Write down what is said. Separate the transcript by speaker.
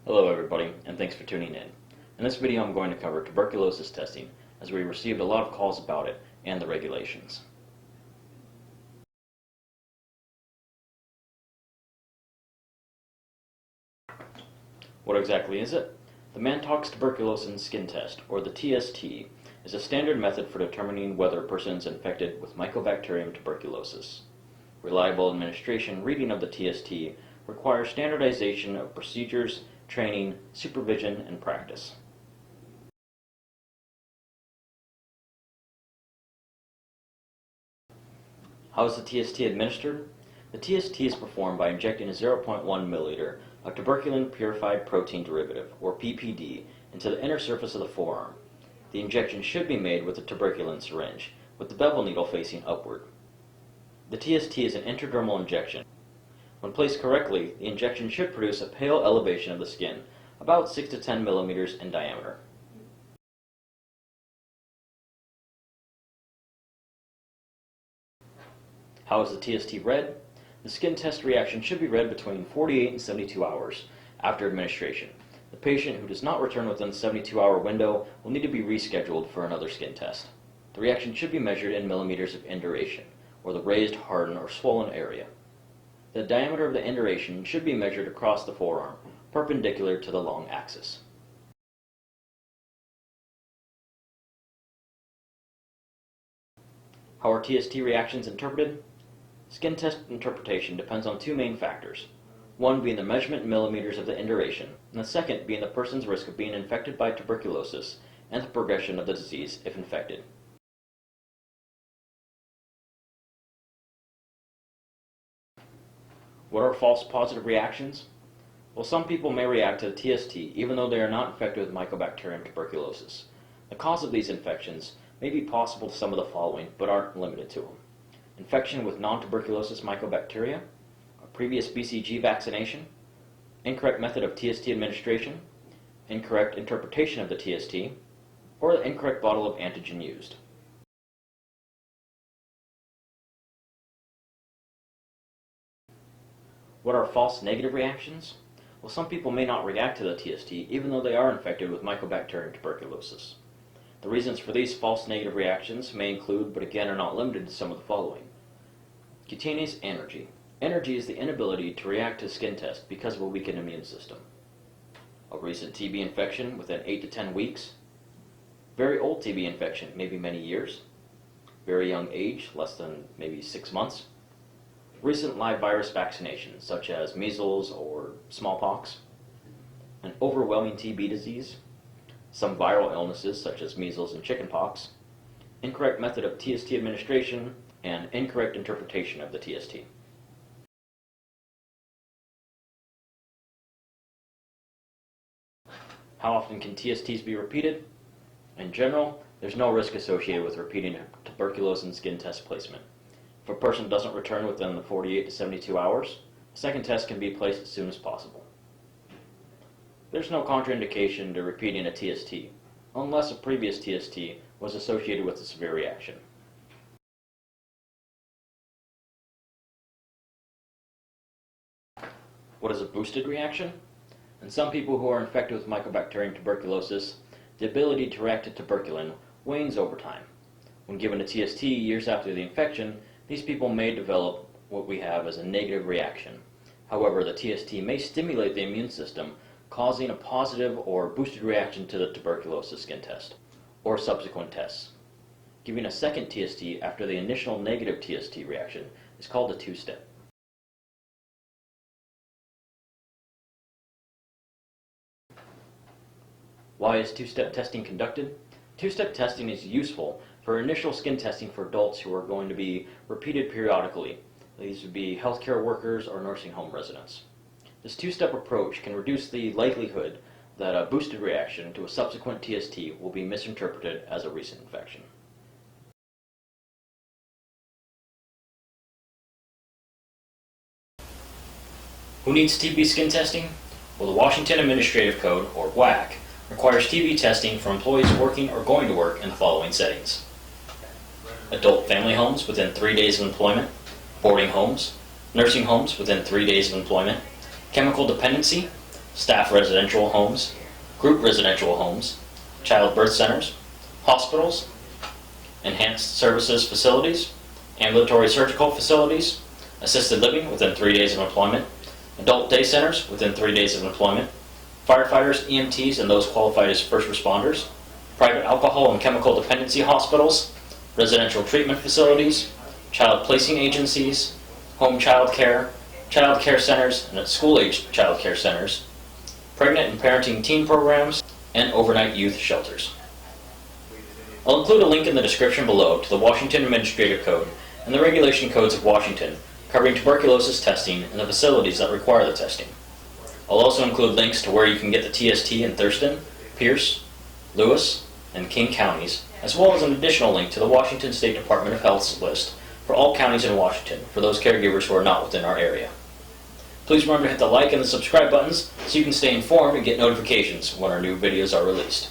Speaker 1: Hello everybody, and thanks for tuning in. In this video I'm going to cover tuberculosis testing, as we received a lot of calls about it and the regulations. What exactly is it? The Mantoux Tuberculosis Skin Test, or the TST, is a standard method for determining whether a person is infected with Mycobacterium tuberculosis. Reliable administration reading of the TST requires standardization of procedures, training, supervision, and practice. How is the TST administered? The TST is performed by injecting a 0.1 milliliter of tuberculin purified protein derivative, or PPD, into the inner surface of the forearm. The injection should be made with a tuberculin syringe, with the bevel needle facing upward. The TST is an intradermal injection. When placed correctly, the injection should produce a pale elevation of the skin, about 6 to 10 millimeters in diameter. How is the TST read? The skin test reaction should be read between 48 and 72 hours after administration. The patient who does not return within the 72-hour window will need to be rescheduled for another skin test. The reaction should be measured in millimeters of induration, or the raised, hardened, or swollen area. The diameter of the induration should be measured across the forearm, perpendicular to the long axis. How are TST reactions interpreted? Skin test interpretation depends on two main factors, one being the measurement in millimeters of the induration, and the second being the person's risk of being infected by tuberculosis and the progression of the disease if infected. What are false positive reactions? Well, some people may react to the TST even though they are not infected with Mycobacterium tuberculosis. The cause of these infections may be possible to some of the following, but aren't limited to them. Infection with non-tuberculosis mycobacteria, a previous BCG vaccination, incorrect method of TST administration, incorrect interpretation of the TST, or the incorrect bottle of antigen used. What are false negative reactions? Well, some people may not react to the TST even though they are infected with Mycobacterium tuberculosis. The reasons for these false negative reactions may include, but again are not limited to, some of the following. Cutaneous anergy. Anergy is the inability to react to a skin test because of a weakened immune system. A recent TB infection within 8 to 10 weeks. Very old TB infection, maybe many years. Very young age, less than maybe 6 months. Recent live virus vaccinations, such as measles or smallpox. An overwhelming TB disease. Some viral illnesses, such as measles and chickenpox. Incorrect method of TST administration, and incorrect interpretation of the TST. How often can TSTs be repeated? In general, there's no risk associated with repeating a tuberculosis skin test placement. If a person doesn't return within the 48 to 72 hours, a second test can be placed as soon as possible. There's no contraindication to repeating a TST, unless a previous TST was associated with a severe reaction. What is a boosted reaction? In some people who are infected with Mycobacterium tuberculosis, the ability to react to tuberculin wanes over time. When given a TST years after the infection, these people may develop what we have as a negative reaction. However, the TST may stimulate the immune system, causing a positive or boosted reaction to the tuberculosis skin test, or subsequent tests. Giving a second TST after the initial negative TST reaction is called a TwoStep. Why is TwoStep testing conducted? TwoStep testing is useful for initial skin testing for adults who are going to be repeated periodically. These would be healthcare workers or nursing home residents. This two-step approach can reduce the likelihood that a boosted reaction to a subsequent TST will be misinterpreted as a recent infection. Who needs TB skin testing? Well, the Washington Administrative Code, or WAC, requires TB testing for employees working or going to work in the following settings: adult family homes within 3 days of employment, boarding homes, nursing homes within 3 days of employment, chemical dependency, staff residential homes, group residential homes, child birth centers, hospitals, enhanced services facilities, ambulatory surgical facilities, assisted living within 3 days of employment, adult day centers within 3 days of employment, firefighters, EMTs, and those qualified as first responders, private alcohol and chemical dependency hospitals, residential treatment facilities, child placing agencies, home child care centers, and school-aged child care centers, pregnant and parenting teen programs, and overnight youth shelters. I'll include a link in the description below to the Washington Administrative Code and the Regulation Codes of Washington covering tuberculosis testing and the facilities that require the testing. I'll also include links to where you can get the TST in Thurston, Pierce, Lewis, and King counties, as well as an additional link to the Washington State Department of Health's list for all counties in Washington for those caregivers who are not within our area. Please remember to hit the like and the subscribe buttons so you can stay informed and get notifications when our new videos are released.